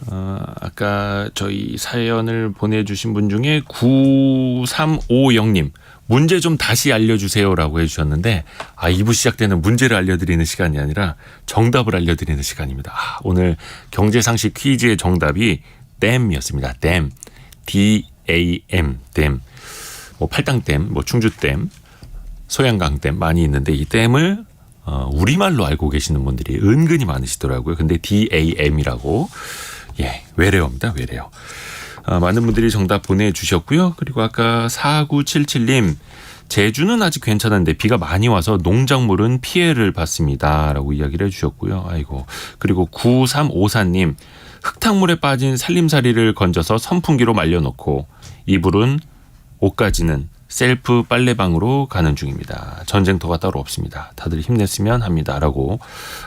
아까 저희 사연을 보내주신 분 중에 9350님 문제 좀 다시 알려주세요라고 해주셨는데 2부 시작되는 문제를 알려드리는 시간이 아니라 정답을 알려드리는 시간입니다. 오늘 경제상식 퀴즈의 정답이 댐이었습니다. 댐, DAM, 댐. 뭐 팔당댐, 뭐 충주댐, 소양강댐 많이 있는데 이 댐을 우리말로 알고 계시는 분들이 은근히 많으시더라고요. 근데 DAM이라고 외래어입니다. 외래어. 많은 분들이 정답 보내주셨고요. 그리고 아까 4977님 제주는 아직 괜찮은데 비가 많이 와서 농작물은 피해를 봤습니다. 라고 이야기를 해주셨고요. 아이고. 그리고 9354님 흙탕물에 빠진 살림살이를 건져서 선풍기로 말려놓고 이불은 옷까지는 셀프 빨래방으로 가는 중입니다. 전쟁터가 따로 없습니다. 다들 힘냈으면 합니다. 라고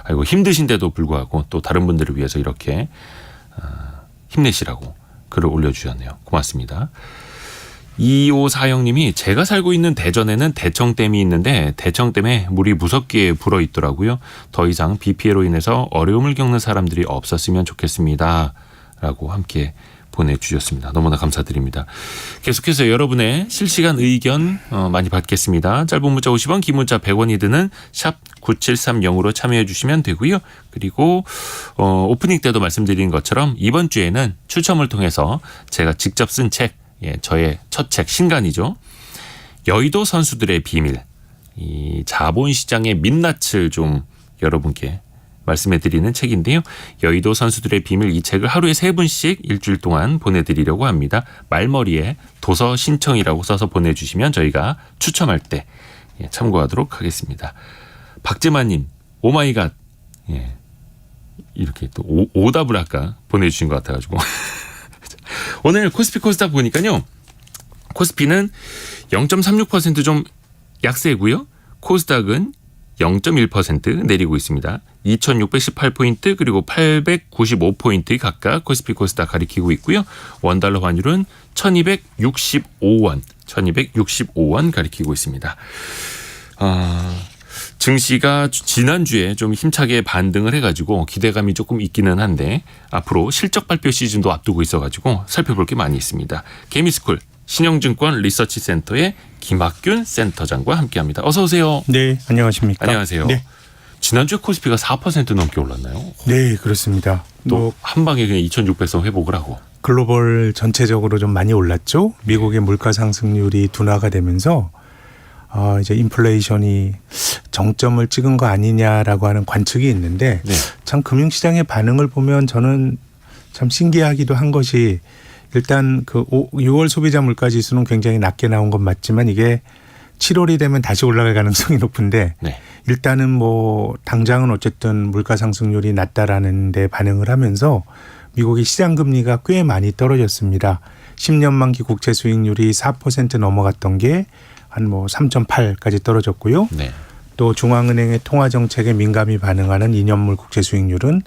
아이고 힘드신데도 불구하고 또 다른 분들을 위해서 이렇게 힘내시라고 글을 올려주셨네요. 고맙습니다. 2540님이 제가 살고 있는 대전에는 대청댐이 있는데 대청댐에 물이 무섭게 불어있더라고요. 더 이상 비 피해로 인해서 어려움을 겪는 사람들이 없었으면 좋겠습니다. 라고 함께 보내주셨습니다. 너무나 감사드립니다. 계속해서 여러분의 실시간 의견 많이 받겠습니다. 짧은 문자 50원, 긴 문자 100원이 드는 샵 9730으로 참여해 주시면 되고요. 그리고 오프닝 때도 말씀드린 것처럼 이번 주에는 추첨을 통해서 제가 직접 쓴 책, 저의 첫 책 신간이죠. 여의도 선수들의 비밀, 이 자본시장의 민낯을 좀 여러분께 말씀해 드리는 책인데요. 여의도 선수들의 비밀 이 책을 하루에 3분씩 일주일 동안 보내드리려고 합니다. 말머리에 도서 신청이라고 써서 보내주시면 저희가 추첨할 때 참고하도록 하겠습니다. 박재만님 오마이갓 이렇게 또 오답을 아까 보내주신 것 같아가지고 오늘 코스피 코스닥 보니까요. 코스피는 0.36% 좀 약세고요. 코스닥은 0.1% 내리고 있습니다. 2618포인트 그리고 895포인트 각각 코스피 코스닥 가리키고 있고요. 원달러 환율은 1265원 가리키고 있습니다. 증시가 지난주에 좀 힘차게 반등을 해가지고 기대감이 조금 있기는 한데 앞으로 실적 발표 시즌도 앞두고 있어가지고 살펴볼 게 많이 있습니다. 개미스쿨 신영증권 리서치센터의 김학균 센터장과 함께합니다. 어서 오세요. 네, 안녕하십니까. 안녕하세요. 네. 지난주에 코스피가 4% 넘게 올랐나요? 네, 그렇습니다. 또 한 방에 그냥 2,600선 회복을 하고. 글로벌 전체적으로 좀 많이 올랐죠. 미국의 물가 상승률이 둔화가 되면서 이제 인플레이션이 정점을 찍은 거 아니냐라고 하는 관측이 있는데 참 금융시장의 반응을 보면 저는 참 신기하기도 한 것이 일단 그 6월 소비자 물가 지수는 굉장히 낮게 나온 건 맞지만 이게 7월이 되면 다시 올라갈 가능성이 높은데 일단은 뭐 당장은 어쨌든 물가 상승률이 낮다라는 데 반응을 하면서 미국의 시장 금리가 꽤 많이 떨어졌습니다. 10년 만기 국채 수익률이 4% 넘어갔던 게 한 뭐 3.8까지 떨어졌고요. 또 중앙은행의 통화 정책에 민감히 반응하는 2년물 국채 수익률은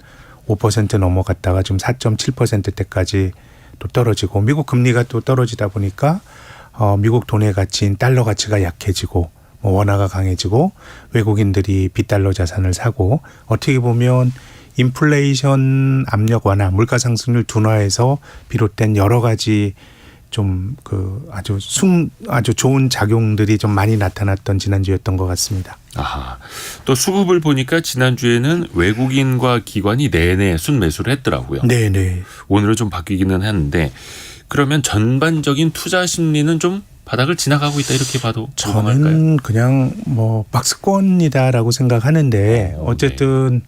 5% 넘어갔다가 지금 4.7%대까지 또 떨어지고 미국 금리가 또 떨어지다 보니까 미국 돈의 가치인 달러 가치가 약해지고 뭐 원화가 강해지고 외국인들이 빗달러 자산을 사고 어떻게 보면 인플레이션 압력 완화, 물가 상승률 둔화에서 비롯된 여러 가지 좀 그 아주 좋은 작용들이 좀 많이 나타났던 지난주였던 것 같습니다. 또 수급을 보니까 지난주에는 외국인과 기관이 내내 순매수를 했더라고요. 네네. 오늘은 좀 바뀌기는 하는데 그러면 전반적인 투자 심리는 좀 바닥을 지나가고 있다 이렇게 봐도 저는 무방할까요? 그냥 뭐 박스권이다라고 생각하는데 어쨌든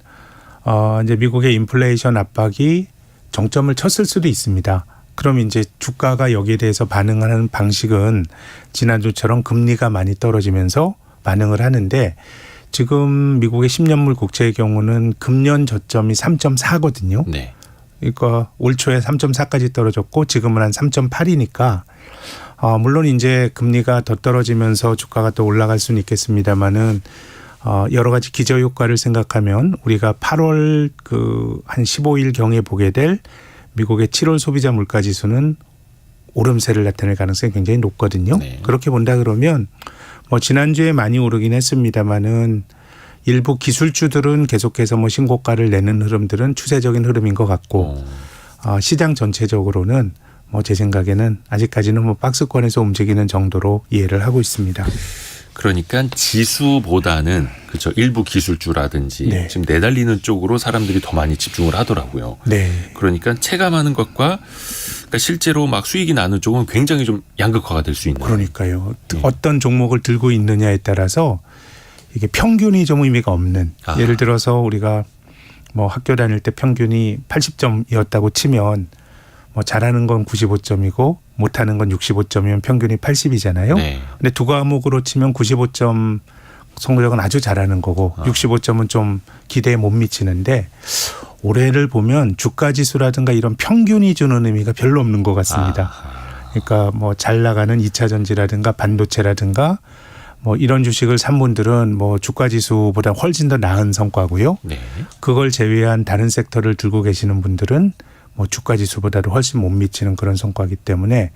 이제 미국의 인플레이션 압박이 정점을 쳤을 수도 있습니다. 그럼 이제 주가가 여기에 대해서 반응하는 방식은 지난주처럼 금리가 많이 떨어지면서 반응을 하는데 지금 미국의 10년물 국채의 경우는 금년 저점이 3.4거든요. 그러니까 올 초에 3.4까지 떨어졌고 지금은 한 3.8이니까 물론 이제 금리가 더 떨어지면서 주가가 또 올라갈 수는 있겠습니다만은 여러 가지 기저효과를 생각하면 우리가 8월 그 한 15일 경에 보게 될 미국의 7월 소비자 물가 지수는 오름세를 나타낼 가능성이 굉장히 높거든요. 그렇게 본다 그러면 뭐 지난주에 많이 오르긴 했습니다만은 일부 기술주들은 계속해서 뭐 신고가를 내는 흐름들은 추세적인 흐름인 것 같고 시장 전체적으로는 뭐 제 생각에는 아직까지는 뭐 박스권에서 움직이는 정도로 이해를 하고 있습니다. 그러니까 지수보다는 그렇죠. 일부 기술주라든지 네. 지금 내달리는 쪽으로 사람들이 더 많이 집중을 하더라고요. 네. 그러니까 체감하는 것과 그러니까 실제로 막 수익이 나는 쪽은 굉장히 좀 양극화가 될 수 있는. 그러니까요. 네. 어떤 종목을 들고 있느냐에 따라서 이게 평균이 좀 의미가 없는. 예를 들어서 우리가 뭐 학교 다닐 때 평균이 80점이었다고 치면 뭐 잘하는 건 95점이고 못하는 건 65점이면 평균이 80이잖아요. 네. 근데 두 과목으로 치면 95점 성적은 아주 잘하는 거고 65점은 좀 기대에 못 미치는데 올해를 보면 주가 지수라든가 이런 평균이 주는 의미가 별로 없는 것 같습니다. 그러니까 뭐 잘 나가는 2차 전지라든가 반도체라든가 뭐 이런 주식을 산 분들은 뭐 주가 지수보다 훨씬 더 나은 성과고요. 네. 그걸 제외한 다른 섹터를 들고 계시는 분들은 뭐 주가 지수보다도 훨씬 못 미치는 그런 성과이기 때문에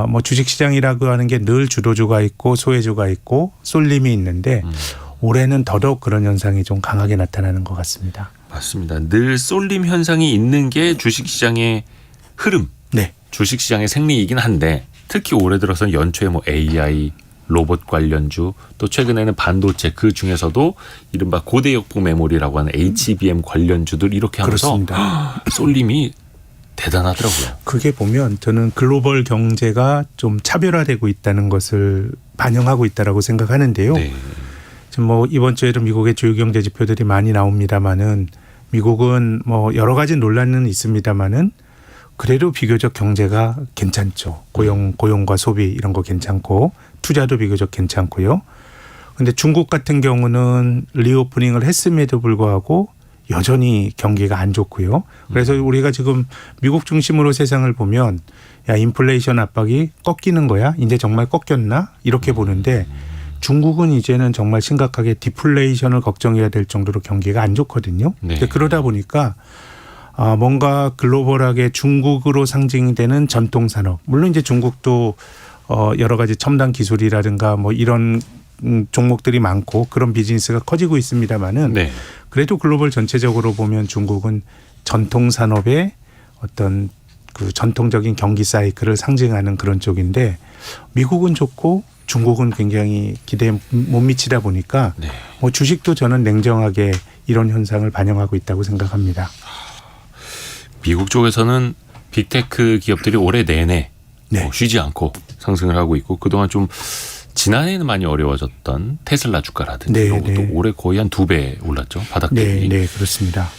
뭐 주식 시장이라고 하는 게 늘 주도주가 있고 소외주가 있고 쏠림이 있는데 올해는 더더욱 그런 현상이 좀 강하게 나타나는 것 같습니다. 맞습니다. 늘 쏠림 현상이 있는 게 주식시장의 흐름, 네. 주식시장의 생리이긴 한데 특히 올해 들어서는 연초에 뭐 AI, 로봇 관련주 또 최근에는 반도체 그 중에서도 이른바 고대역폭 메모리라고 하는 HBM 관련주들 이렇게 하면서 그렇습니다. 쏠림이 대단하더라고요. 그게 보면 저는 글로벌 경제가 좀 차별화되고 있다는 것을 반영하고 있다라고 생각하는데요. 네. 지금 뭐 이번 주에도 미국의 주요 경제 지표들이 많이 나옵니다마는 미국은 뭐 여러 가지 논란은 있습니다마는 그래도 비교적 경제가 괜찮죠. 고용과 소비 이런 거 괜찮고 투자도 비교적 괜찮고요. 그런데 중국 같은 경우는 리오프닝을 했음에도 불구하고 여전히 경기가 안 좋고요. 그래서 우리가 지금 미국 중심으로 세상을 보면 야 인플레이션 압박이 꺾이는 거야? 이제 정말 꺾였나? 이렇게 보는데 중국은 이제는 정말 심각하게 디플레이션을 걱정해야 될 정도로 경기가 안 좋거든요. 네. 그러다 보니까 뭔가 글로벌하게 중국으로 상징이 되는 전통 산업. 물론 이제 중국도 여러 가지 첨단 기술이라든가 뭐 이런 종목들이 많고 그런 비즈니스가 커지고 있습니다만은 네. 그래도 글로벌 전체적으로 보면 중국은 전통 산업의 어떤 그 전통적인 경기 사이클을 상징하는 그런 쪽인데 미국은 좋고 중국은 굉장히 기대에 못 미치다 보니까 네. 뭐 주식도 저는 냉정하게 이런 현상을 반영하고 있다고 생각합니다. 미국 쪽에서는 빅테크 기업들이 올해 내내 네. 뭐 쉬지 않고 상승을 하고 있고 그동안 좀 지난해에는 많이 어려워졌던 테슬라 주가라든지 네, 이런 것도 네. 올해 거의 한 2배 올랐죠. 바닥 네, 대비. 네, 그렇습니다.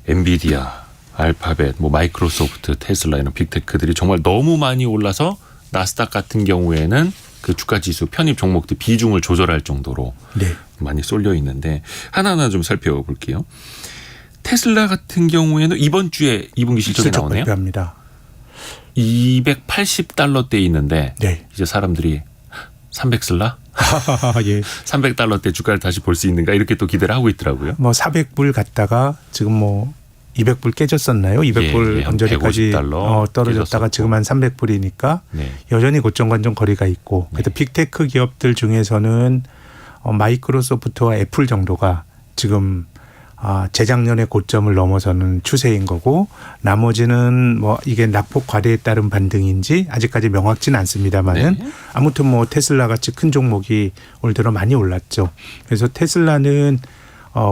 엔비디아, 알파벳, 뭐 마이크로소프트, 테슬라 이런 빅테크들이 정말 너무 많이 올라서 나스닥 같은 경우에는 그 주가 지수 편입 종목들 비중을 조절할 정도로 네. 많이 쏠려 있는데 하나하나 좀 살펴볼게요. 테슬라 같은 경우에는 이번 주에 2분기 실적이 실적 나오네요. 발표합니다. 280달러대에 있는데 네. 이제 사람들이 300 쓸라? 예. 300달러대 주가를 다시 볼 수 있는가 이렇게 또 기대를 하고 있더라고요. 뭐 400불 갔다가 지금 뭐 200불 깨졌었나요? 200불 예, 한 언저리까지 150달러 떨어졌다가 깨졌었고. 지금 한 300불이니까 네. 여전히 고점과 좀 거리가 있고 그래서 빅테크 기업들 중에서는 마이크로소프트와 애플 정도가 지금 재작년의 고점을 넘어서는 추세인 거고 나머지는 뭐 이게 낙폭 과대에 따른 반등인지 아직까지 명확지는 않습니다만은 네. 아무튼 뭐 테슬라 같이 큰 종목이 올 들어 많이 올랐죠. 그래서 테슬라는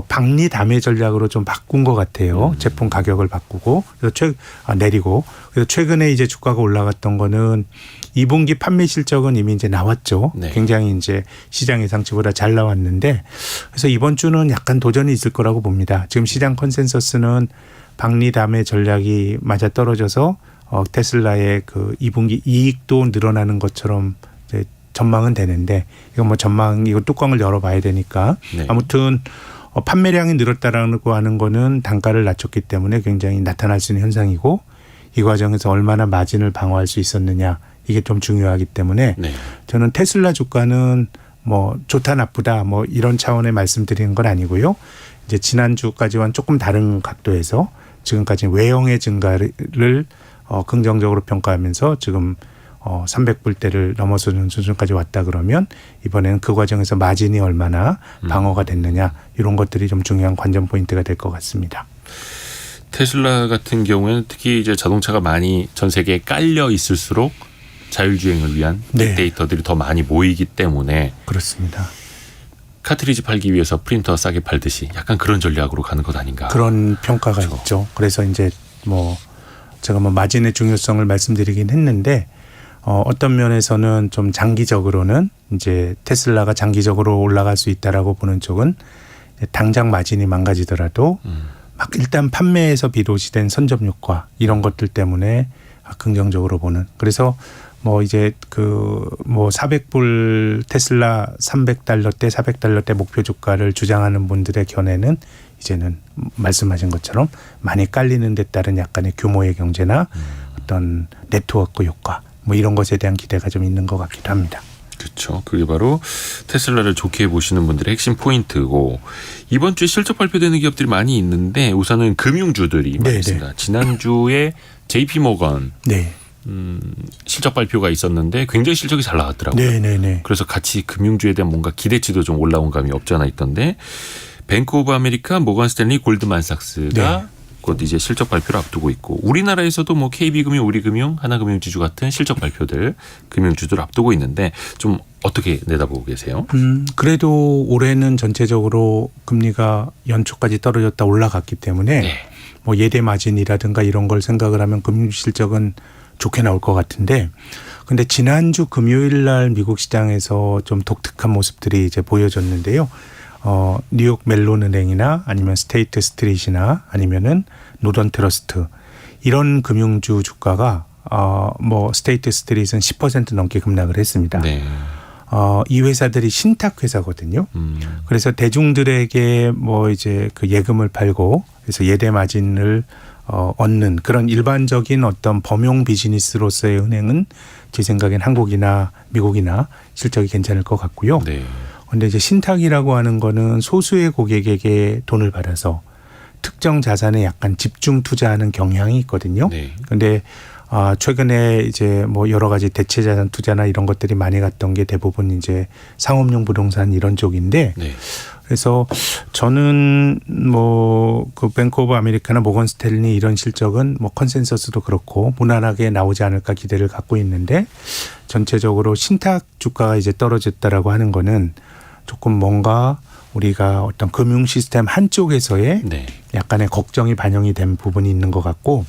박리 담회 전략으로 좀 바꾼 것 같아요. 제품 가격을 바꾸고 그래서 내리고 그래서 최근에 이제 주가가 올라갔던 거는 2분기 판매 실적은 이미 이제 나왔죠. 네. 굉장히 이제 시장 예상치보다 잘 나왔는데 그래서 이번 주는 약간 도전이 있을 거라고 봅니다. 지금 시장 컨센서스는 박리 담회 전략이 맞아 떨어져서 테슬라의 그 2분기 이익도 늘어나는 것처럼 이제 전망은 되는데 이건 뭐 이거 뚜껑을 열어봐야 되니까 네. 아무튼 판매량이 늘었다라고 하는 거는 단가를 낮췄기 때문에 굉장히 나타날 수 있는 현상이고 이 과정에서 얼마나 마진을 방어할 수 있었느냐 이게 좀 중요하기 때문에 네. 저는 테슬라 주가는 뭐 좋다 나쁘다 뭐 이런 차원의 말씀드리는 건 아니고요. 이제 지난주까지와는 조금 다른 각도에서 지금까지 외형의 증가를 긍정적으로 평가하면서 지금 300불대를 넘어서는 수준까지 왔다 그러면 이번에는 그 과정에서 마진이 얼마나 방어가 됐느냐 이런 것들이 좀 중요한 관전 포인트가 될 것 같습니다. 테슬라 같은 경우에는 특히 이제 자동차가 많이 전 세계에 깔려 있을수록 자율주행을 위한 네. 빅데이터들이 더 많이 모이기 때문에 그렇습니다. 카트리지 팔기 위해서 프린터 싸게 팔듯이 약간 그런 전략으로 가는 것 아닌가. 그런 평가가 그렇죠. 있죠. 그래서 이제 제가 마진의 중요성을 말씀드리긴 했는데 어떤 면에서는 좀 장기적으로는 이제 테슬라가 장기적으로 올라갈 수 있다라고 보는 쪽은 당장 마진이 망가지더라도 막 일단 판매에서 비롯이 된 선점 효과 이런 것들 때문에 긍정적으로 보는. 그래서 이제 400불 테슬라 $300대 400달러대 목표 주가를 주장하는 분들의 견해는 이제는 말씀하신 것처럼 많이 깔리는 데 따른 약간의 규모의 경제나 어떤 네트워크 효과 이런 것에 대한 기대가 좀 있는 것 같기도 합니다. 그렇죠. 그게 바로 테슬라를 좋게 보시는 분들의 핵심 포인트고 이번 주에 실적 발표되는 기업들이 많이 있는데 우선은 금융주들이 많이 있습니다. 지난주에 JP모건 네. 실적 발표가 있었는데 굉장히 실적이 잘 나왔더라고요. 네네네. 그래서 같이 금융주에 대한 뭔가 기대치도 좀 올라온 감이 없지 않아 있던데 뱅크 오브 아메리카, 모건 스탠리, 골드만삭스가 네. 곧 이제 실적 발표를 앞두고 있고 우리나라에서도 KB금융, 우리금융, 하나금융지주 같은 실적 발표들 금융주들 앞두고 있는데 좀 어떻게 내다보고 계세요? 그래도 올해는 전체적으로 금리가 연초까지 떨어졌다 올라갔기 때문에 네. 예대 마진이라든가 이런 걸 생각을 하면 금융 실적은 좋게 나올 것 같은데 근데 지난주 금요일 날 미국 시장에서 좀 독특한 모습들이 이제 보여졌는데요. 뉴욕 멜론 은행이나 아니면 스테이트 스트리트나 아니면은 노던 트러스트 이런 금융주 주가가 스테이트 스트리트는 10% 넘게 급락을 했습니다. 네. 이 회사들이 신탁 회사거든요. 그래서 대중들에게 이제 그 예금을 팔고 그래서 예대 마진을 얻는 그런 일반적인 어떤 범용 비즈니스로서의 은행은 제 생각엔 한국이나 미국이나 실적이 괜찮을 것 같고요. 네. 그런데 이제 신탁이라고 하는 거는 소수의 고객에게 돈을 받아서 특정 자산에 약간 집중 투자하는 경향이 있거든요. 네. 그런데 최근에 이제 여러 가지 대체 자산 투자나 이런 것들이 많이 갔던 게 대부분 이제 상업용 부동산 이런 쪽인데 네. 그래서 저는 그 뱅크 오브 아메리카나 모건 스탠리 이런 실적은 컨센서스도 그렇고 무난하게 나오지 않을까 기대를 갖고 있는데 전체적으로 신탁 주가가 이제 떨어졌다라고 하는 거는 조금 뭔가 우리가 어떤 금융 시스템 한쪽에서의 네. 약간의 걱정이 반영이 된 부분이 있는 것 같고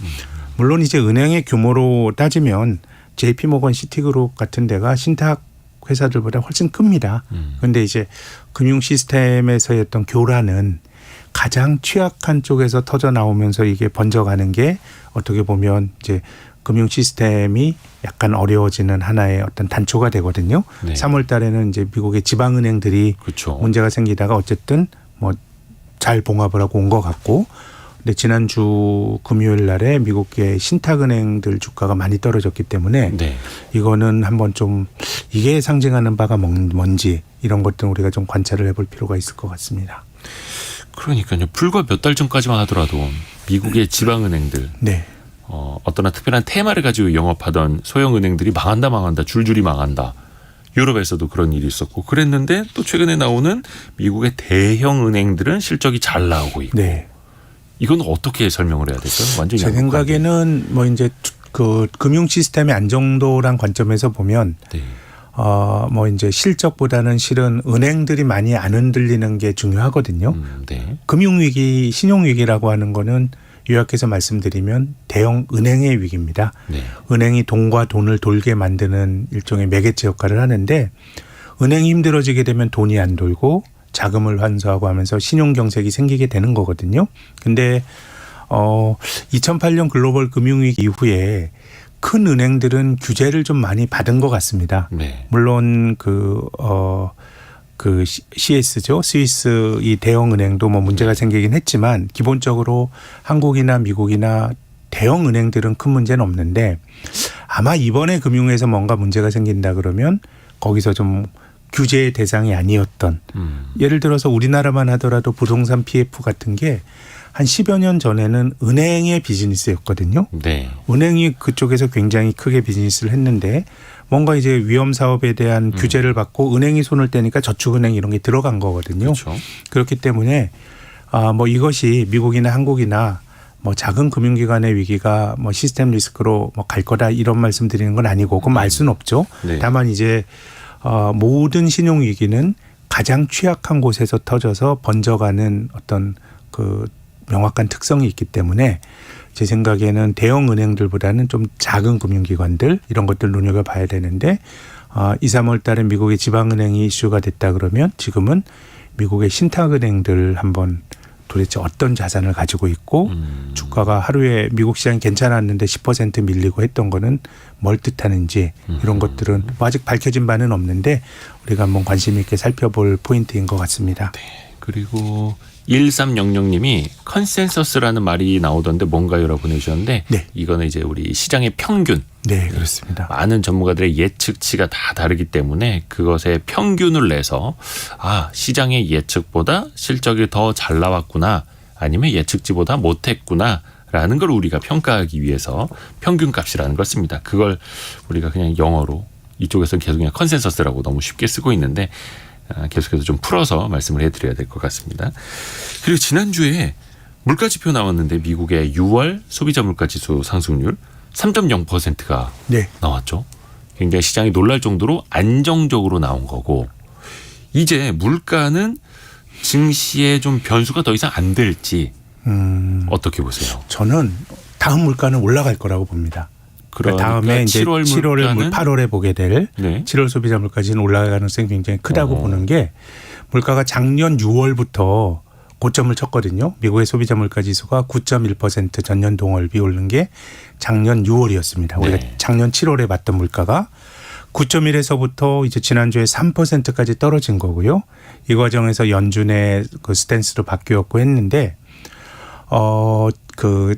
물론 이제 은행의 규모로 따지면 JP모건 시티그룹 같은 데가 신탁 회사들보다 훨씬 큽니다. 그런데 이제 금융 시스템에서의 어떤 교란은 가장 취약한 쪽에서 터져 나오면서 이게 번져가는 게 어떻게 보면 이제 금융 시스템이 약간 어려워지는 하나의 어떤 단초가 되거든요. 네. 3월 달에는 이제 미국의 지방은행들이 그렇죠. 문제가 생기다가 어쨌든 잘 봉합을 하고 온 것 같고 근데 지난주 금요일 날에 미국의 신탁은행들 주가가 많이 떨어졌기 때문에 네. 이거는 한번 좀 이게 상징하는 바가 뭔지 이런 것들은 우리가 좀 관찰을 해볼 필요가 있을 것 같습니다. 그러니까요. 불과 몇 달 전까지만 하더라도 미국의 지방은행들 네. 어떤 특별한 테마를 가지고 영업하던 소형 은행들이 망한다 줄줄이 망한다. 유럽에서도 그런 일이 있었고 그랬는데 또 최근에 나오는 미국의 대형 은행들은 실적이 잘 나오고 있고 네. 이건 어떻게 설명을 해야 될까요? 완전히 제 생각에는 이제 그 금융 시스템의 안정도란 관점에서 보면 네. 이제 실적보다는 실은 은행들이 많이 안 흔들리는 게 중요하거든요. 네. 금융위기, 신용위기라고 하는 거는 요약해서 말씀드리면 대형 은행의 위기입니다. 네. 은행이 돈과 돈을 돌게 만드는 일종의 매개체 역할을 하는데 은행이 힘들어지게 되면 돈이 안 돌고 자금을 환수하고 하면서 신용경색이 생기게 되는 거거든요. 근데 2008년 글로벌 금융위기 이후에 큰 은행들은 규제를 좀 많이 받은 것 같습니다. 네. 물론 그 CS죠. 스위스 이 대형 은행도 문제가 생기긴 했지만 기본적으로 한국이나 미국이나 대형 은행들은 큰 문제는 없는데 아마 이번에 금융에서 뭔가 문제가 생긴다 그러면 거기서 좀 규제의 대상이 아니었던 예를 들어서 우리나라만 하더라도 부동산 PF 같은 게 한 10여 년 전에는 은행의 비즈니스였거든요. 네. 은행이 그쪽에서 굉장히 크게 비즈니스를 했는데 뭔가 이제 위험 사업에 대한 규제를 받고 은행이 손을 떼니까 저축은행 이런 게 들어간 거거든요. 그렇죠. 그렇기 때문에 이것이 미국이나 한국이나 뭐 작은 금융기관의 위기가 뭐 시스템 리스크로 뭐 갈 거다 이런 말씀 드리는 건 아니고 그건 알 수는 없죠. 네. 다만 이제 모든 신용 위기는 가장 취약한 곳에서 터져서 번져가는 어떤 그 명확한 특성이 있기 때문에 제 생각에는 대형 은행들보다는 좀 작은 금융기관들 이런 것들 눈여겨봐야 되는데 2, 3월 달에 미국의 지방은행이 이슈가 됐다 그러면 지금은 미국의 신탁은행들 한번 도대체 어떤 자산을 가지고 있고 주가가 하루에 미국 시장이 괜찮았는데 10% 밀리고 했던 거는 뭘 뜻하는지 이런 것들은 뭐 아직 밝혀진 바는 없는데 우리가 한번 관심 있게 살펴볼 포인트인 것 같습니다. 네. 그리고 1300님이 컨센서스라는 말이 나오던데 뭔가요라고 보내주셨는데 네. 이거는 이제 우리 시장의 평균. 네, 그렇습니다. 많은 전문가들의 예측치가 다 다르기 때문에 그것의 평균을 내서 시장의 예측보다 실적이 더 잘 나왔구나 아니면 예측치보다 못했구나라는 걸 우리가 평가하기 위해서 평균값이라는 걸 씁니다. 그걸 우리가 그냥 영어로 이쪽에서는 계속 그냥 컨센서스라고 너무 쉽게 쓰고 있는데 계속해서 좀 풀어서 말씀을 해드려야 될 것 같습니다. 그리고 지난주에 물가지표 나왔는데 미국의 6월 소비자 물가지수 상승률 3.0%가 네. 나왔죠. 굉장히 시장이 놀랄 정도로 안정적으로 나온 거고 이제 물가는 증시에 좀 변수가 더 이상 안 될지 어떻게 보세요? 저는 다음 물가는 올라갈 거라고 봅니다. 그러니까 다음에 이제 7월에 8월에 보게 될 네. 7월 소비자 물가지는 올라갈 가능성이 굉장히 크다고 보는 게 물가가 작년 6월부터 고점을 쳤거든요. 미국의 소비자 물가 지수가 9.1% 전년 동월비 오른 게 작년 6월이었습니다. 우리가 네. 작년 7월에 봤던 물가가 9.1에서부터 이제 지난주에 3%까지 떨어진 거고요. 이 과정에서 연준의 그 스탠스도 바뀌었고 했는데 그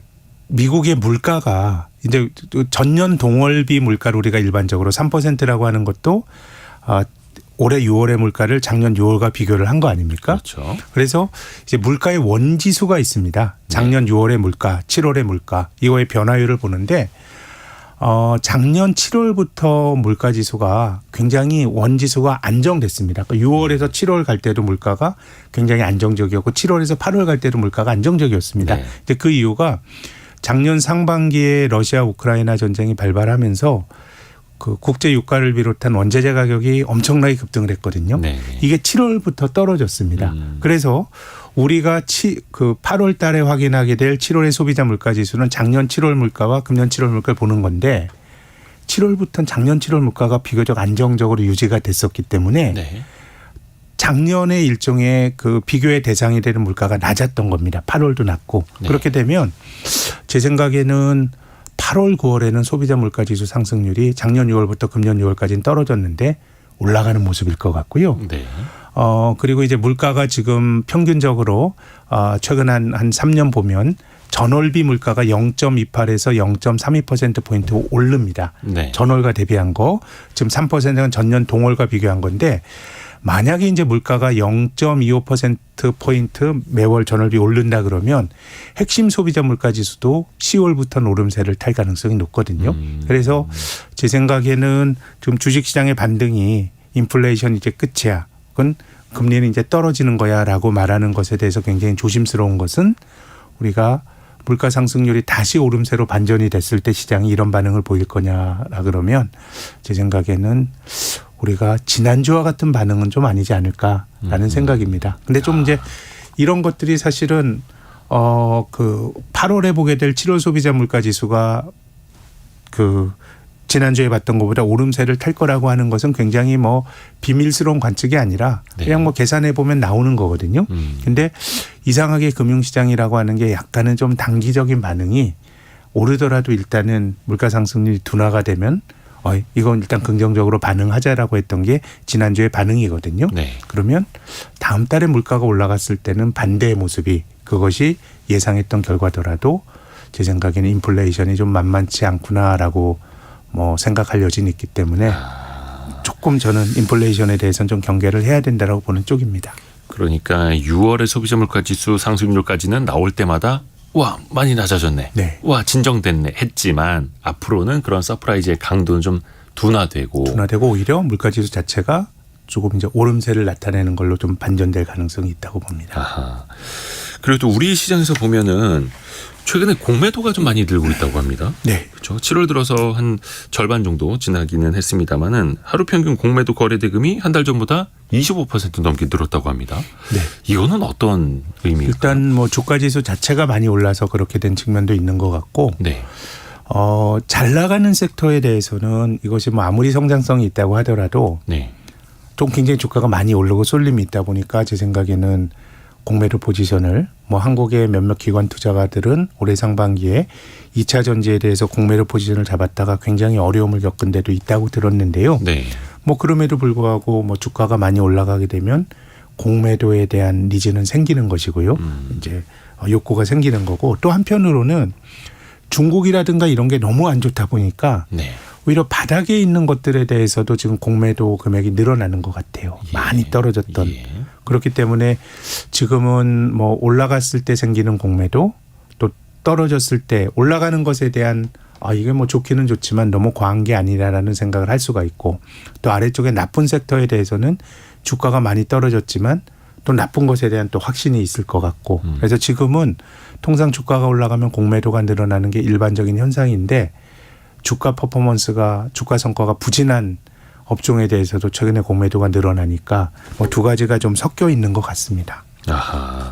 미국의 물가가 이제 전년 동월비 물가를 우리가 일반적으로 3%라고 하는 것도 올해 6월의 물가를 작년 6월과 비교를 한 거 아닙니까? 그렇죠. 그래서 이제 물가의 원지수가 있습니다. 작년 6월의 물가, 7월의 물가 이거의 변화율을 보는데 작년 7월부터 물가 지수가 굉장히 원지수가 안정됐습니다. 그러니까 6월에서 7월 갈 때도 물가가 굉장히 안정적이었고 7월에서 8월 갈 때도 물가가 안정적이었습니다. 네. 근데 그 이유가 작년 상반기에 러시아 우크라이나 전쟁이 발발하면서 그 국제 유가를 비롯한 원재재 가격이 엄청나게 급등을 했거든요. 네. 이게 7월부터 떨어졌습니다. 그래서 우리가 그 8월 달에 확인하게 될 7월의 소비자 물가 지수는 작년 7월 물가와 금년 7월 물가를 보는 건데 7월부터는 작년 7월 물가가 비교적 안정적으로 유지가 됐었기 때문에 네. 작년에 일종의 그 비교의 대상이 되는 물가가 낮았던 겁니다. 8월도 낮고. 네. 그렇게 되면 제 생각에는 8월, 9월에는 소비자 물가 지수 상승률이 작년 6월부터 금년 6월까지는 떨어졌는데 올라가는 모습일 것 같고요. 네. 그리고 이제 물가가 지금 평균적으로 최근 한 3년 보면 전월비 물가가 0.28에서 0.32%포인트 오릅니다. 네. 전월과 대비한 거. 지금 3%는 전년 동월과 비교한 건데 만약에 이제 물가가 0.25%포인트 매월 전월비 오른다 그러면 핵심 소비자 물가 지수도 10월부터는 오름세를 탈 가능성이 높거든요. 그래서 제 생각에는 지금 주식시장의 반등이 인플레이션 이제 끝이야. 그건 금리는 이제 떨어지는 거야 라고 말하는 것에 대해서 굉장히 조심스러운 것은 우리가 물가 상승률이 다시 오름세로 반전이 됐을 때 시장이 이런 반응을 보일 거냐라 그러면 제 생각에는 우리가 지난주와 같은 반응은 좀 아니지 않을까라는 생각입니다. 근데 좀 이제 이런 것들이 사실은 그 8월에 보게 될 7월 소비자 물가 지수가 그 지난주에 봤던 것보다 오름세를 탈 거라고 하는 것은 굉장히 뭐 비밀스러운 관측이 아니라 그냥 뭐 계산해 보면 나오는 거거든요. 근데 이상하게 금융시장이라고 하는 게 약간은 좀 단기적인 반응이 오르더라도 일단은 물가 상승률이 둔화가 되면 이건 일단 긍정적으로 반응하자라고 했던 게 지난주의 반응이거든요. 네. 그러면 다음 달에 물가가 올라갔을 때는 반대의 모습이 그것이 예상했던 결과더라도 제 생각에는 인플레이션이 좀 만만치 않구나라고 뭐 생각할 여지는 있기 때문에 조금 저는 인플레이션에 대해서는 좀 경계를 해야 된다라고 보는 쪽입니다. 그러니까 6월의 소비자 물가 지수 상승률까지는 나올 때마다 와 많이 낮아졌네. 네. 와 진정됐네 했지만 앞으로는 그런 서프라이즈의 강도는 좀 둔화되고 오히려 물가지수 자체가 조금 이제 오름세를 나타내는 걸로 좀 반전될 가능성이 있다고 봅니다. 아하. 그래도 우리 시장에서 보면은 최근에 공매도가 좀 많이 늘고 있다고 합니다. 네. 그렇죠. 7월 들어서 한 절반 정도 지나기는 했습니다만은 하루 평균 공매도 거래 대금이 한 달 전보다 25% 넘게 늘었다고 합니다. 네. 이거는 어떤 의미일까요? 일단 뭐 주가지수 자체가 많이 올라서 그렇게 된 측면도 있는 것 같고 네. 잘 나가는 섹터에 대해서는 이것이 뭐 아무리 성장성이 있다고 하더라도 네. 좀 굉장히 주가가 많이 오르고 쏠림이 있다 보니까 제 생각에는 공매도 포지션을 뭐 한국의 몇몇 기관 투자가들은 올해 상반기에 2차 전지에 대해서 공매도 포지션을 잡았다가 굉장히 어려움을 겪은 데도 있다고 들었는데요. 네. 뭐 그럼에도 불구하고 뭐 주가가 많이 올라가게 되면 공매도에 대한 니즈는 생기는 것이고요. 이제 욕구가 생기는 거고 또 한편으로는 중국이라든가 이런 게 너무 안 좋다 보니까 네. 오히려 바닥에 있는 것들에 대해서도 지금 공매도 금액이 늘어나는 것 같아요. 예. 많이 떨어졌던. 예. 그렇기 때문에 지금은 뭐 올라갔을 때 생기는 공매도 또 떨어졌을 때 올라가는 것에 대한 이게 뭐 좋기는 좋지만 너무 과한 게 아니라라는 생각을 할 수가 있고 또 아래쪽에 나쁜 섹터에 대해서는 주가가 많이 떨어졌지만 또 나쁜 것에 대한 또 확신이 있을 것 같고 그래서 지금은 통상 주가가 올라가면 공매도가 늘어나는 게 일반적인 현상인데 주가 퍼포먼스가 주가 성과가 부진한 업종에 대해서도 최근에 공매도가 늘어나니까 뭐 두 가지가 좀 섞여 있는 것 같습니다. 아하.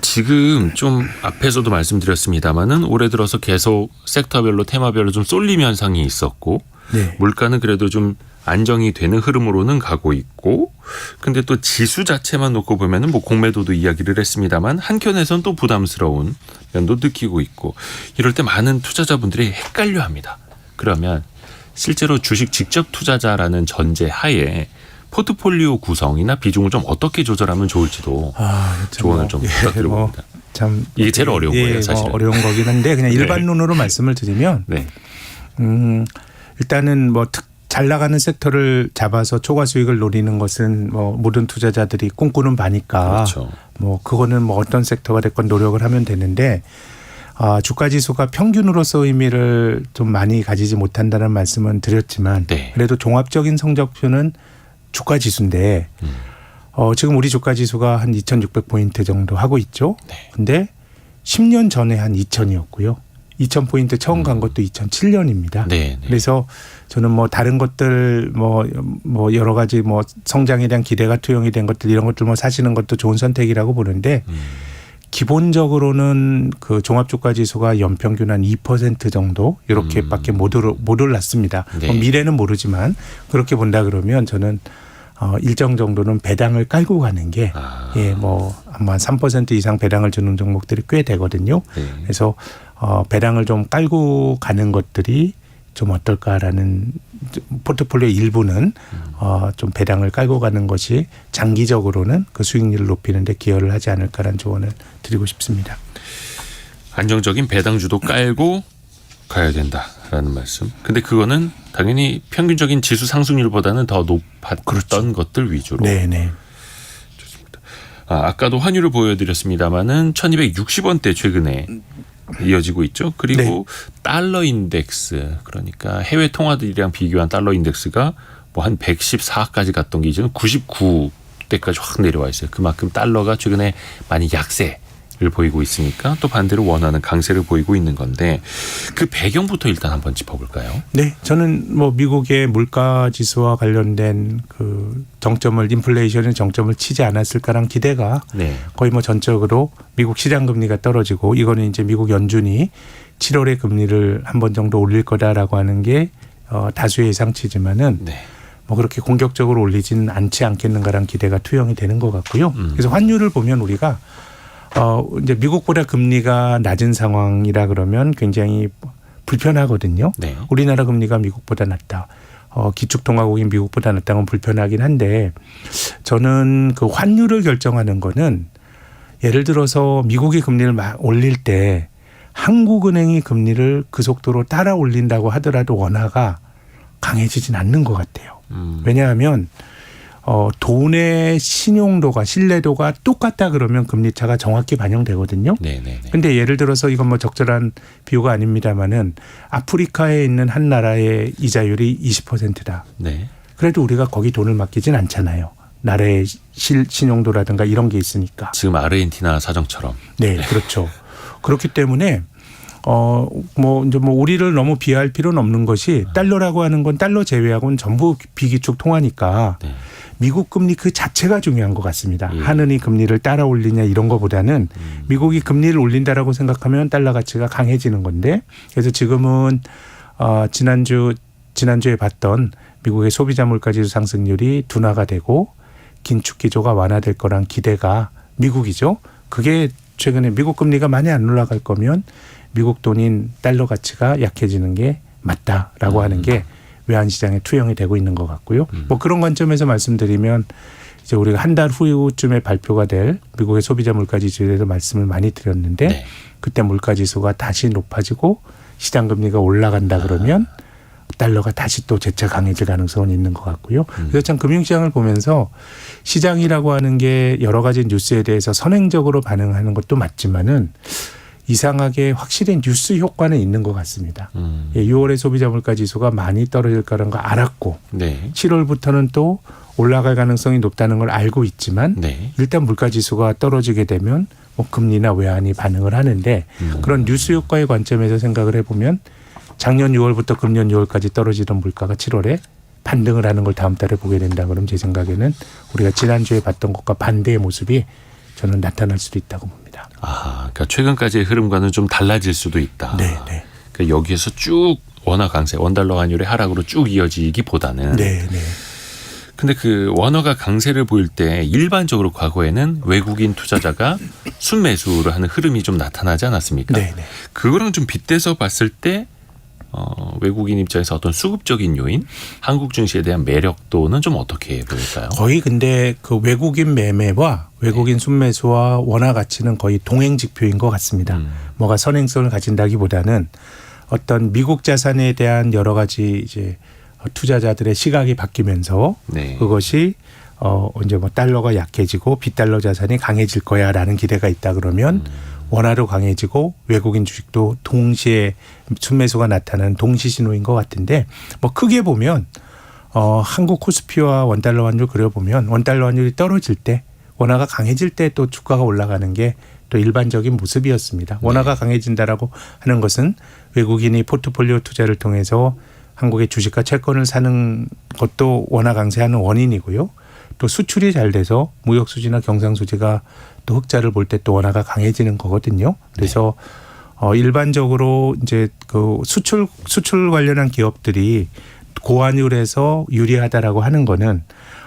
지금 좀 앞에서도 말씀드렸습니다.마는 올해 들어서 계속 섹터별로 테마별로 좀 쏠림 현상이 있었고 네. 물가는 그래도 좀 안정이 되는 흐름으로는 가고 있고 근데 또 지수 자체만 놓고 보면은 뭐 공매도도 이야기를 했습니다만 한켠에선 또 부담스러운 면도 느끼고 있고 이럴 때 많은 투자자분들이 헷갈려합니다. 그러면 실제로 주식 직접 투자자라는 전제 하에 포트폴리오 구성이나 비중을 좀 어떻게 조절하면 좋을지도 조언을 좀 부탁드려봅니다. 참 이게 제일 어려운 거예요, 사실은. 어려운 거긴 한데 그냥 네. 일반론으로 말씀을 드리면 네. 일단은 뭐 잘 나가는 섹터를 잡아서 초과 수익을 노리는 것은 뭐 모든 투자자들이 꿈꾸는 바니까 그렇죠. 뭐 그거는 뭐 어떤 섹터가 됐건 노력을 하면 되는데 주가 지수가 평균으로서 의미를 좀 많이 가지지 못한다는 말씀은 드렸지만 네. 그래도 종합적인 성적표는 주가 지수인데 지금 우리 주가 지수가 한 2,600포인트 정도 하고 있죠. 네. 근데 10년 전에 한 2,000이었고요. 2,000포인트 처음 간 것도 2007년입니다. 네. 네. 그래서 저는 뭐 다른 것들 뭐 여러 가지 뭐 성장에 대한 기대가 투영이 된 것들 이런 것들 뭐 사시는 것도 좋은 선택이라고 보는데 기본적으로는 그 종합주가 지수가 연평균 한 2% 정도 이렇게밖에 못 올랐습니다. 네. 뭐 미래는 모르지만 그렇게 본다 그러면 저는 일정 정도는 배당을 깔고 가는 게 뭐 아마 3% 이상 배당을 주는 종목들이 꽤 되거든요. 네. 그래서 배당을 좀 깔고 가는 것들이 좀 어떨까라는 포트폴리오 일부는 좀 배당을 깔고 가는 것이 장기적으로는 그 수익률을 높이는 데 기여를 하지 않을까라는 조언을 드리고 싶습니다. 안정적인 배당주도 깔고 가야 된다라는 말씀. 근데 그거는 당연히 평균적인 지수 상승률보다는 더 높았던 그렇죠. 것들 위주로. 네네. 아까도 환율을 보여드렸습니다마는 1260원대 최근에 이어지고 있죠. 그리고 네. 달러 인덱스 그러니까 해외 통화들이랑 비교한 달러 인덱스가 뭐 한 114까지 갔던 게 이제는 99대까지 확 내려와 있어요. 그만큼 달러가 최근에 많이 약세를 보이고 있으니까 또 반대로 원화는 강세를 보이고 있는 건데 그 배경부터 일단 한번 짚어볼까요? 네, 저는 뭐 미국의 물가 지수와 관련된 그 정점을 인플레이션의 정점을 치지 않았을까란 기대가 네. 거의 뭐 전적으로 미국 시장 금리가 떨어지고 이거는 이제 미국 연준이 7월에 금리를 한 번 정도 올릴 거다라고 하는 게 다수의 예상치지만은 네. 뭐 그렇게 공격적으로 올리진 않지 않겠는가라는 기대가 투영이 되는 것 같고요. 그래서 환율을 보면 우리가 이제 미국보다 금리가 낮은 상황이라 그러면 굉장히 불편하거든요. 네. 우리나라 금리가 미국보다 낮다. 기축통화국인 미국보다 낮다는 건 불편하긴 한데 저는 그 환율을 결정하는 거는 예를 들어서 미국이 금리를 막 올릴 때 한국은행이 금리를 그 속도로 따라 올린다고 하더라도 원화가 강해지진 않는 것 같아요. 왜냐하면 돈의 신용도가 신뢰도가 똑같다 그러면 금리 차가 정확히 반영되거든요. 네네네. 근데 예를 들어서 이건 뭐 적절한 비유가 아닙니다만은 아프리카에 있는 한 나라의 이자율이 20%다. 네. 그래도 우리가 거기 돈을 맡기진 않잖아요. 나라의 신용도라든가 이런 게 있으니까. 지금 아르헨티나 사정처럼. 네, 그렇죠. 그렇기 때문에 이제 우리를 너무 비하할 필요는 없는 것이 달러라고 하는 건 달러 제외하고는 전부 비기축 통화니까 네. 미국 금리 그 자체가 중요한 것 같습니다. 예. 하느니 금리를 따라 올리냐 이런 것보다는 미국이 금리를 올린다라고 생각하면 달러 가치가 강해지는 건데 그래서 지금은 지난주에 봤던 미국의 소비자 물가지수 상승률이 둔화가 되고 긴축 기조가 완화될 거란 기대가 미국이죠. 그게 최근에 미국 금리가 많이 안 올라갈 거면 미국 돈인 달러 가치가 약해지는 게 맞다라고 하는 게 외환시장에 투영이 되고 있는 것 같고요. 뭐 그런 관점에서 말씀드리면 이제 우리가 한 달 후쯤에 발표가 될 미국의 소비자 물가지수에 대해서 말씀을 많이 드렸는데 네. 그때 물가지수가 다시 높아지고 시장 금리가 올라간다 그러면 달러가 다시 또 재차 강해질 가능성은 있는 것 같고요. 그래서 참 금융시장을 보면서 시장이라고 하는 게 여러 가지 뉴스에 대해서 선행적으로 반응하는 것도 맞지만은 이상하게 확실히 뉴스 효과는 있는 것 같습니다. 6월에 소비자 물가 지수가 많이 떨어질 거라는 거 알았고 네. 7월부터는 또 올라갈 가능성이 높다는 걸 알고 있지만 네. 일단 물가 지수가 떨어지게 되면 뭐 금리나 외환이 반응을 하는데 그런 뉴스 효과의 관점에서 생각을 해보면 작년 6월부터 금년 6월까지 떨어지던 물가가 7월에 반등을 하는 걸 다음 달에 보게 된다 그러면 제 생각에는 우리가 지난주에 봤던 것과 반대의 모습이 저는 나타날 수도 있다고 봅니다. 그러니까 최근까지의 흐름과는 좀 달라질 수도 있다. 네, 네. 그러니까 여기에서 쭉 원화 강세, 원달러 환율의 하락으로 쭉 이어지기보다는. 네, 네. 근데 그 원화가 강세를 보일 때 일반적으로 과거에는 외국인 투자자가 순매수를 하는 흐름이 좀 나타나지 않았습니까? 네, 네. 그거랑 좀 빗대서 봤을 때 외국인 입장에서 어떤 수급적인 요인, 한국 증시에 대한 매력도는 좀 어떻게 보일까요? 거의 근데 그 외국인 매매와 외국인 순매수와 원화 가치는 거의 동행 지표인 것 같습니다. 뭐가 선행성을 가진다기보다는 어떤 미국 자산에 대한 여러 가지 이제 투자자들의 시각이 바뀌면서 네. 그것이 이제 뭐 달러가 약해지고 비달러 자산이 강해질 거야라는 기대가 있다 그러면 원화로 강해지고 외국인 주식도 동시에 순매수가 나타나는 동시 신호인 것 같은데 뭐 크게 보면 한국 코스피와 원달러 환율 그려보면 원달러 환율이 떨어질 때 원화가 강해질 때 또 주가가 올라가는 게 또 일반적인 모습이었습니다. 원화가 강해진다라고 하는 것은 외국인이 포트폴리오 투자를 통해서 한국의 주식과 채권을 사는 것도 원화 강세하는 원인이고요. 또 수출이 잘 돼서 무역 수지나 경상 수지가 또 흑자를 볼 때 또 원화가 강해지는 거거든요. 그래서 일반적으로 이제 그 수출 관련한 기업들이 고환율에서 유리하다라고 하는 거는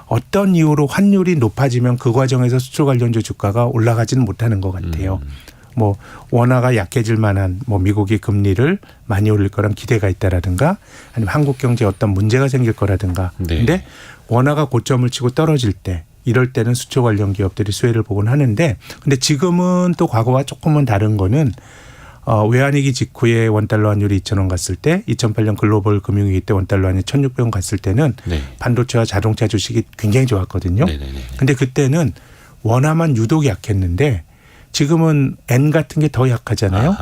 어떤 이유로 환율이 높아지면 그 과정에서 수출 관련주 주가가 올라가지는 못하는 것 같아요. 뭐 원화가 약해질 만한 뭐 미국이 금리를 많이 올릴 거란 기대가 있다라든가 아니면 한국 경제에 어떤 문제가 생길 거라든가. 네. 근데 원화가 고점을 치고 떨어질 때 이럴 때는 수출 관련 기업들이 수혜를 보곤 하는데 근데 지금은 또 과거와 조금은 다른 거는 외환위기 직후에 원달러 환율이 2,000원 갔을 때 2008년 글로벌 금융위기 때 원달러 환율이 1,600원 갔을 때는 네. 반도체와 자동차 주식이 굉장히 좋았거든요. 네네네. 근데 그때는 원화만 유독 약했는데 지금은 엔 같은 게 더 약하잖아요.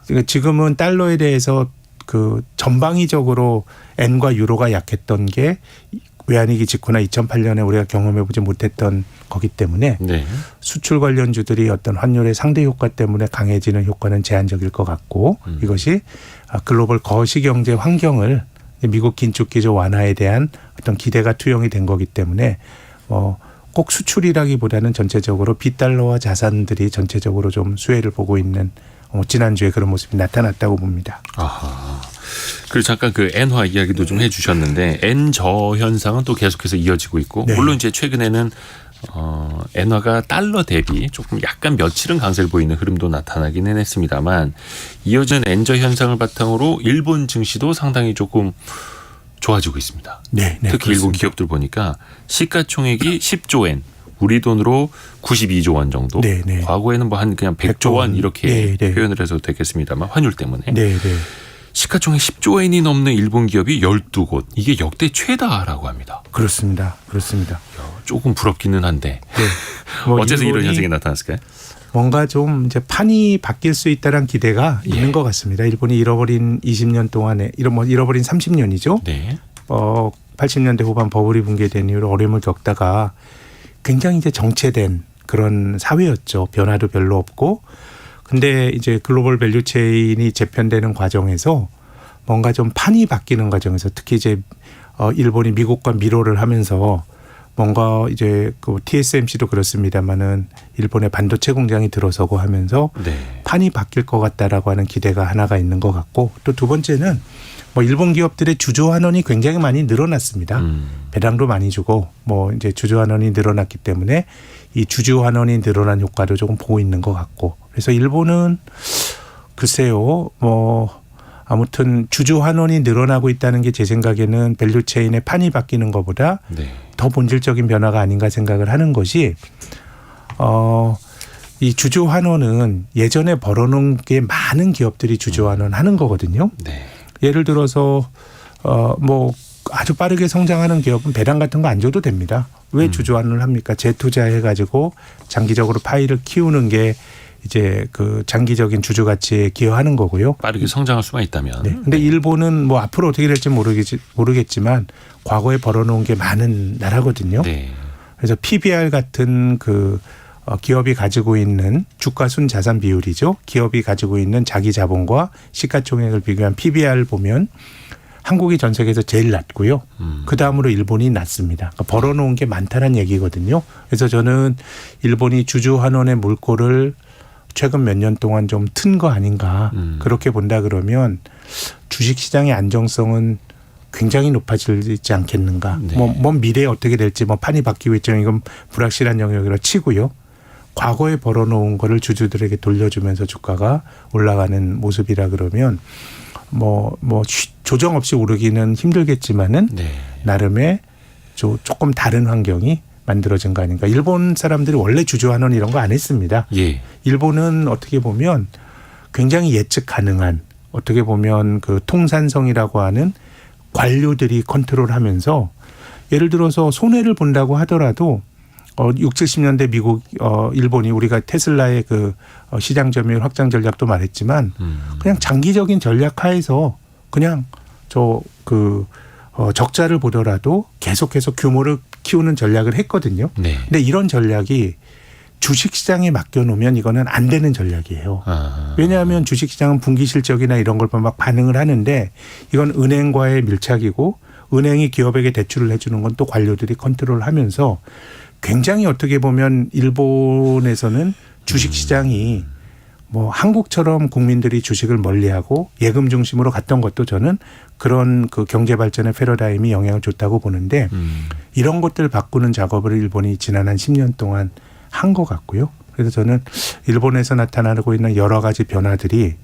그러니까 지금은 달러에 대해서 그 전방위적으로 엔과 유로가 약했던 게 외환위기 직후나 2008년에 우리가 경험해보지 못했던 거기 때문에 네. 수출 관련주들이 어떤 환율의 상대 효과 때문에 강해지는 효과는 제한적일 것 같고 이것이 글로벌 거시경제 환경을 미국 긴축 기조 완화에 대한 어떤 기대가 투영이 된 거기 때문에 꼭 수출이라기보다는 전체적으로 비달러화 자산들이 전체적으로 좀 수혜를 보고 있는 지난주에 그런 모습이 나타났다고 봅니다. 아하. 그리고 잠깐 그 엔화 이야기도 좀 해주셨는데 엔저 현상은 또 계속해서 이어지고 있고 네. 물론 이제 최근에는 엔화가 달러 대비 조금 약간 며칠은 강세를 보이는 흐름도 나타나기는 했습니다만 이어진 엔저 현상을 바탕으로 일본 증시도 상당히 조금 좋아지고 있습니다. 네, 네, 특히 일본 기업들 보니까 시가총액이 10조 엔, 우리 돈으로 92조 원 정도. 네, 네. 과거에는 뭐 한 그냥 100조 원 이렇게 네, 네. 표현을 해서 되겠습니다만 환율 때문에. 네, 네. 시가총액 10조 엔이 넘는 일본 기업이 12곳. 이게 역대 최다라고 합니다. 그렇습니다. 조금 부럽기는 한데. 네. 뭐 어째서 이런 일본이 현상이 나타났을까요? 뭔가 좀 이제 판이 바뀔 수 있다는 기대가 있는 것 같습니다. 일본이 잃어버린 20년 동안에 잃어버린 30년이죠. 네. 80년대 후반 버블이 붕괴된 이후로 어려움을 겪다가 굉장히 이제 정체된 그런 사회였죠. 변화도 별로 없고 근데 이제 글로벌 밸류 체인이 재편되는 과정에서 뭔가 좀 판이 바뀌는 과정에서 특히 이제 일본이 미국과 미로를 하면서 뭔가 이제 그 TSMC도 그렇습니다만은 일본의 반도체 공장이 들어서고 하면서 네. 판이 바뀔 것 같다라고 하는 기대가 하나가 있는 것 같고 또 두 번째는 뭐 일본 기업들의 주조 환원이 굉장히 많이 늘어났습니다. 배당도 많이 주고 뭐 이제 주조 환원이 늘어났기 때문에 이 주주 환원이 늘어난 효과도 조금 보고 있는 것 같고 그래서 일본은 글쎄요 뭐 아무튼 주주 환원이 늘어나고 있다는 게 제 생각에는 밸류 체인의 판이 바뀌는 것보다 네. 더 본질적인 변화가 아닌가 생각을 하는 것이 이 주주 환원은 예전에 벌어놓은 게 많은 기업들이 주주 환원하는 거거든요. 네. 예를 들어서 뭐 아주 빠르게 성장하는 기업은 배당 같은 거 안 줘도 됩니다. 왜 주주 환원을 합니까? 재투자해 가지고 장기적으로 파이를 키우는 게 이제 그 장기적인 주주 가치에 기여하는 거고요. 빠르게 성장할 수만 있다면. 네. 근데 일본은 뭐 앞으로 어떻게 될지 모르겠지만 과거에 벌어놓은 게 많은 나라거든요. 네. 그래서 PBR 같은 그 기업이 가지고 있는 주가 순 자산 비율이죠. 기업이 가지고 있는 자기 자본과 시가총액을 비교한 PBR 보면 한국이 전 세계에서 제일 낮고요. 그 다음으로 일본이 낮습니다. 그러니까 벌어놓은 게 많다는 얘기거든요. 그래서 저는 일본이 주주 환원의 물꼬를 최근 몇 년 동안 좀 튼 거 아닌가 그렇게 본다 그러면 주식시장의 안정성은 굉장히 높아지지 않겠는가. 네. 먼 미래에 어떻게 될지 뭐 판이 바뀌고 있지만 이건 불확실한 영역이라 치고요. 과거에 벌어놓은 거를 주주들에게 돌려주면서 주가가 올라가는 모습이라 그러면 뭐 조정 없이 오르기는 힘들겠지만은 네. 나름의 조금 다른 환경이 만들어진 거 아닌가. 일본 사람들이 원래 주주 환원 이런 거 안 했습니다. 예. 일본은 어떻게 보면 굉장히 예측 가능한 어떻게 보면 그 통산성이라고 하는 관료들이 컨트롤하면서 예를 들어서 손해를 본다고 하더라도 60, 70년대 미국, 일본이 우리가 테슬라의 그 시장 점유율 확장 전략도 말했지만 그냥 장기적인 전략 하에서 그냥 적자를 보더라도 계속해서 규모를 키우는 전략을 했거든요. 네. 근데 이런 전략이 주식시장에 맡겨놓으면 이거는 안 되는 전략이에요. 왜냐하면 주식시장은 분기 실적이나 이런 걸 막 반응을 하는데 이건 은행과의 밀착이고 은행이 기업에게 대출을 해주는 건 또 관료들이 컨트롤하면서 굉장히 어떻게 보면 일본에서는 주식시장이 뭐 한국처럼 국민들이 주식을 멀리하고 예금 중심으로 갔던 것도 저는 그런 그 경제 발전의 패러다임이 영향을 줬다고 보는데 이런 것들 바꾸는 작업을 일본이 지난 한 10년 동안 한 것 같고요. 그래서 저는 일본에서 나타나고 있는 여러 가지 변화들이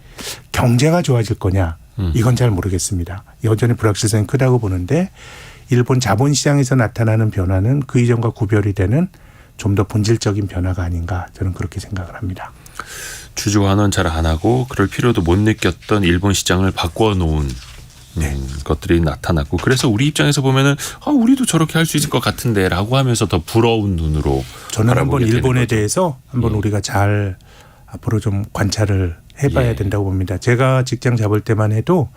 경제가 좋아질 거냐 이건 잘 모르겠습니다. 여전히 불확실성이 크다고 보는데 일본 자본시장에서 나타나는 변화는 그 이전과 구별이 되는 좀 더 본질적인 변화가 아닌가 저는 그렇게 생각을 합니다. 주주 환원 잘 안 하고 그럴 필요도 못 느꼈던 일본 시장을 바꿔놓은 것들이 나타났고 그래서 우리 입장에서 보면은 우리도 저렇게 할 수 있을 것 같은데라고 하면서 더 부러운 눈으로 저는 한번 바라보게 되는 일본에 거죠. 대해서 한번 우리가 잘 앞으로 좀 관찰을 해봐야 예. 된다고 봅니다. 제가 직장 잡을 때만 해도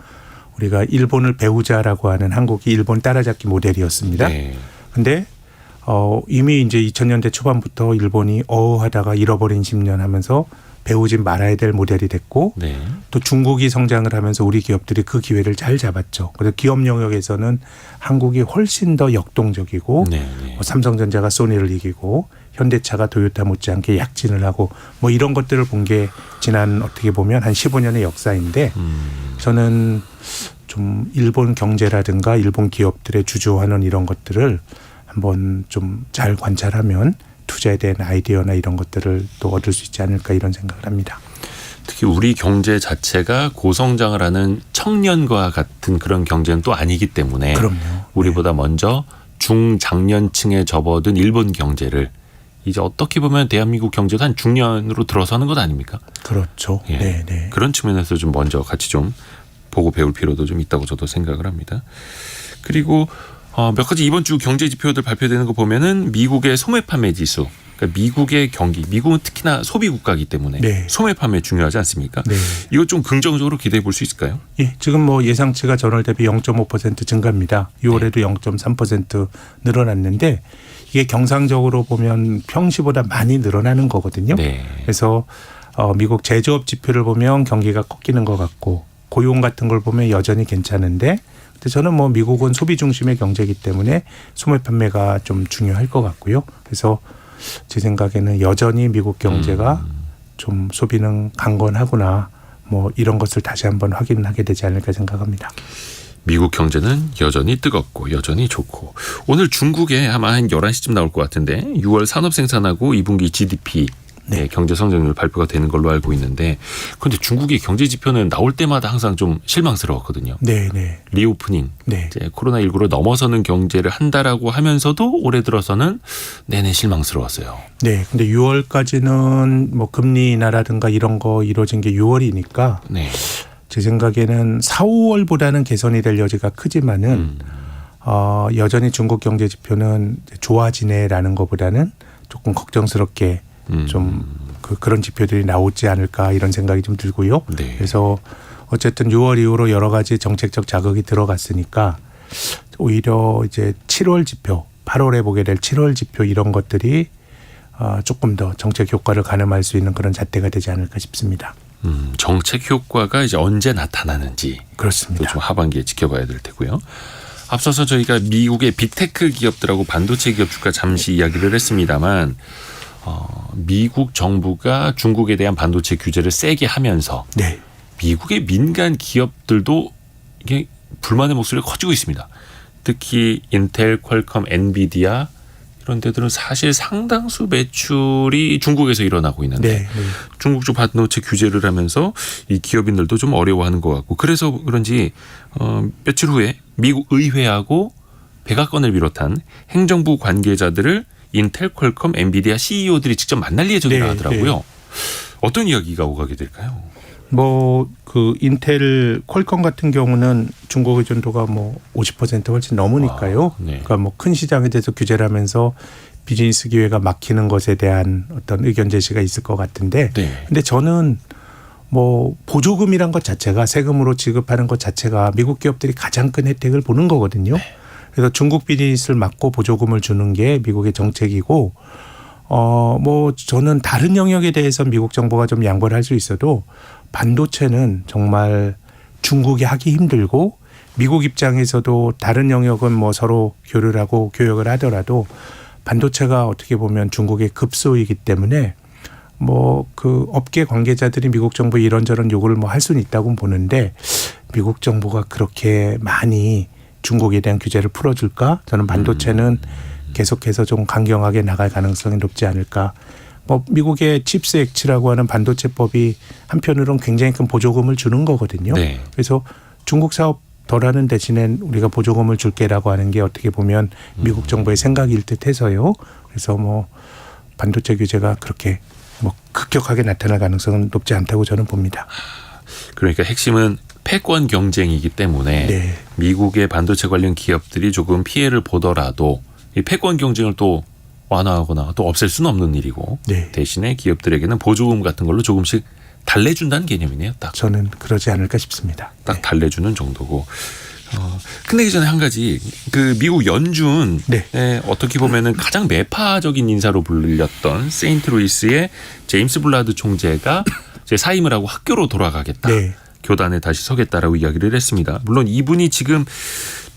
우리가 일본을 배우자라고 하는 한국이 일본 따라잡기 모델이었습니다. 네. 근데 이미 이제 2000년대 초반부터 일본이 하다가 잃어버린 10년 하면서 배우지 말아야 될 모델이 됐고 네. 또 중국이 성장을 하면서 우리 기업들이 그 기회를 잘 잡았죠. 그래서 기업 영역에서는 한국이 훨씬 더 역동적이고 네. 삼성전자가 소니를 이기고 현대차가 도요타 못지않게 약진을 하고 뭐 이런 것들을 본 게 지난 어떻게 보면 한 15년의 역사인데 저는 좀 일본 경제라든가 일본 기업들의 주주 환원 이런 것들을 한번 좀 잘 관찰하면 투자에 대한 아이디어나 이런 것들을 또 얻을 수 있지 않을까 이런 생각을 합니다. 특히 우리 경제 자체가 고성장을 하는 청년과 같은 그런 경제는 또 아니기 때문에 그럼요. 우리보다 먼저 중장년층에 접어든 일본 경제를 이제 어떻게 보면 대한민국 경제도 한 중년으로 들어서는 것 아닙니까? 그렇죠. 예. 네. 그런 측면에서 좀 먼저 같이 좀 보고 배울 필요도 좀 있다고 저도 생각을 합니다. 그리고 몇 가지 이번 주 경제 지표들 발표되는 거 보면은 미국의 소매 판매 지수, 그러니까 미국의 경기, 미국은 특히나 소비 국가이기 때문에 네. 소매 판매 중요하지 않습니까? 네. 이거 좀 긍정적으로 기대해 볼 수 있을까요? 예, 지금 뭐 예상치가 전월 대비 0.5% 증가입니다. 6월에도 0.3% 늘어났는데 이게 경상적으로 보면 평시보다 많이 늘어나는 거거든요. 네. 그래서 미국 제조업 지표를 보면 경기가 꺾이는 것 같고 고용 같은 걸 보면 여전히 괜찮은데 근데 저는 뭐 미국은 소비 중심의 경제이기 때문에 소매 판매가 좀 중요할 것 같고요. 그래서 제 생각에는 여전히 미국 경제가 좀 소비는 강건하구나 뭐 이런 것을 다시 한번 확인하게 되지 않을까 생각합니다. 미국 경제는 여전히 뜨겁고 여전히 좋고 오늘 중국에 아마 한 11시쯤 나올 것 같은데 6월 산업생산하고 2분기 GDP 네, 경제 성장률 발표가 되는 걸로 알고 있는데 그런데 중국의 경제 지표는 나올 때마다 항상 좀 실망스러웠거든요. 네, 네. 리오프닝, 네. 이제 코로나19로 넘어서는 경제를 한다라고 하면서도 올해 들어서는 내내 실망스러웠어요. 네. 근데 6월까지는 뭐 금리 인하라든가 이런 거 이루어진 게 6월이니까 네. 제 생각에는 4, 5월보다는 개선이 될 여지가 크지만은 여전히 중국 경제 지표는 좋아지네라는 것보다는 조금 걱정스럽게 좀 그런 지표들이 나오지 않을까 이런 생각이 좀 들고요. 네. 그래서 어쨌든 6월 이후로 여러 가지 정책적 자극이 들어갔으니까 오히려 이제 7월 지표, 8월에 보게 될 7월 지표 이런 것들이 조금 더 정책 효과를 가늠할 수 있는 그런 잣대가 되지 않을까 싶습니다. 정책 효과가 이제 언제 나타나는지 그렇습니다. 또 좀 하반기에 지켜봐야 될 테고요. 앞서서 저희가 미국의 빅테크 기업들하고 반도체 기업 주가 잠시 이야기를 했습니다만 미국 정부가 중국에 대한 반도체 규제를 세게 하면서 네. 미국의 민간 기업들도 이게 불만의 목소리가 커지고 있습니다. 특히 인텔, 퀄컴, 엔비디아 이런 데들은 사실 상당수 매출이 중국에서 일어나고 있는데 네, 네. 중국 쪽 반도체 규제를 하면서 이 기업인들도 좀 어려워하는 것 같고 그래서 그런지 며칠 후에 미국 의회하고 백악관을 비롯한 행정부 관계자들을 인텔, 퀄컴, 엔비디아 CEO들이 직접 만날 예정이라 네, 하더라고요. 네. 어떤 이야기가 오가게 될까요? 뭐 그 인텔, 퀄컴 같은 경우는 중국 의존도가 뭐 50% 훨씬 넘으니까요. 네. 그러니까 뭐 큰 시장에 대해서 규제를 하면서 비즈니스 기회가 막히는 것에 대한 어떤 의견 제시가 있을 것 같은데 네. 근데 저는 뭐 보조금이란 것 자체가 세금으로 지급하는 것 자체가 미국 기업들이 가장 큰 혜택을 보는 거거든요. 네. 그래서 중국 비즈니스를 막고 보조금을 주는 게 미국의 정책이고 뭐 저는 다른 영역에 대해서 미국 정부가 좀 양보를 할 수 있어도 반도체는 정말 중국이 하기 힘들고 미국 입장에서도 다른 영역은 뭐 서로 교류를 하고 교역을 하더라도 반도체가 어떻게 보면 중국의 급소이기 때문에 뭐 그 업계 관계자들이 미국 정부에 이런저런 요구를 뭐 할 수는 있다고 보는데 미국 정부가 그렇게 많이 중국에 대한 규제를 풀어줄까? 저는 반도체는 계속해서 좀 강경하게 나갈 가능성이 높지 않을까. 뭐 미국의 칩스 액트라고 하는 반도체법이 한편으로는 굉장히 큰 보조금을 주는 거거든요. 네. 그래서 중국 사업 덜 하는 대신에 우리가 보조금을 줄게라고 하는 게 어떻게 보면 미국 정부의 생각일 듯해서요. 그래서 뭐 반도체 규제가 그렇게 뭐 급격하게 나타날 가능성은 높지 않다고 저는 봅니다. 그러니까 핵심은 패권 경쟁이기 때문에 네. 미국의 반도체 관련 기업들이 조금 피해를 보더라도 이 패권 경쟁을 또 완화하거나 또 없앨 수는 없는 일이고 네. 대신에 기업들에게는 보조금 같은 걸로 조금씩 달래준다는 개념이네요. 딱 저는 그러지 않을까 싶습니다. 딱 달래주는 정도고. 끝내기 전에 한 가지 그 미국 연준에 네. 어떻게 보면은 가장 매파적인 인사로 불렸던 세인트루이스의 제임스 블라드 총재가 이제 사임을 하고 학교로 돌아가겠다. 네. 교단에 다시 서겠다라고 이야기를 했습니다. 물론 이분이 지금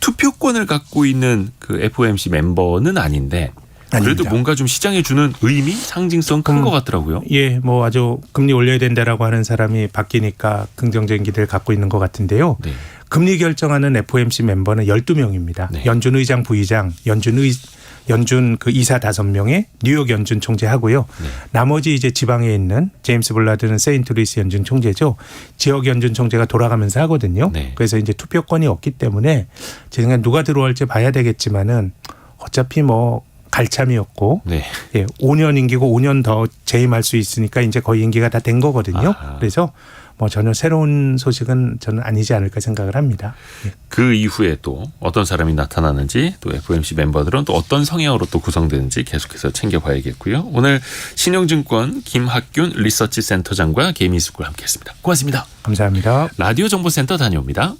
투표권을 갖고 있는 그 FOMC 멤버는 아닌데 그래도 아닙니다. 뭔가 좀 시장에 주는 의미, 상징성 큰 것 같더라고요. 예, 뭐 아주 금리 올려야 된다라고 하는 사람이 바뀌니까 긍정적인 기대를 갖고 있는 것 같은데요. 네. 금리 결정하는 FOMC 멤버는 12명입니다. 네. 연준 의장, 부의장, 연준 그 이사 5명에 뉴욕 연준 총재하고요. 네. 나머지 이제 지방에 있는 제임스 블라드는 세인트루이스 연준 총재죠. 지역 연준 총재가 돌아가면서 하거든요. 네. 그래서 이제 투표권이 없기 때문에 제 생각에 누가 들어올지 봐야 되겠지만은 어차피 뭐 갈참이었고 네. 예, 5년 임기고 5년 더 재임할 수 있으니까 이제 거의 임기가 다 된 거거든요. 아하. 그래서 뭐 전혀 새로운 소식은 저는 아니지 않을까 생각을 합니다. 예. 그 이후에 또 어떤 사람이 나타나는지 또 FOMC 멤버들은 또 어떤 성향으로 또 구성되는지 계속해서 챙겨봐야겠고요. 오늘 신영증권 김학균 리서치 센터장과 개미숙과 함께했습니다. 고맙습니다. 감사합니다. 라디오 정보센터 다녀옵니다.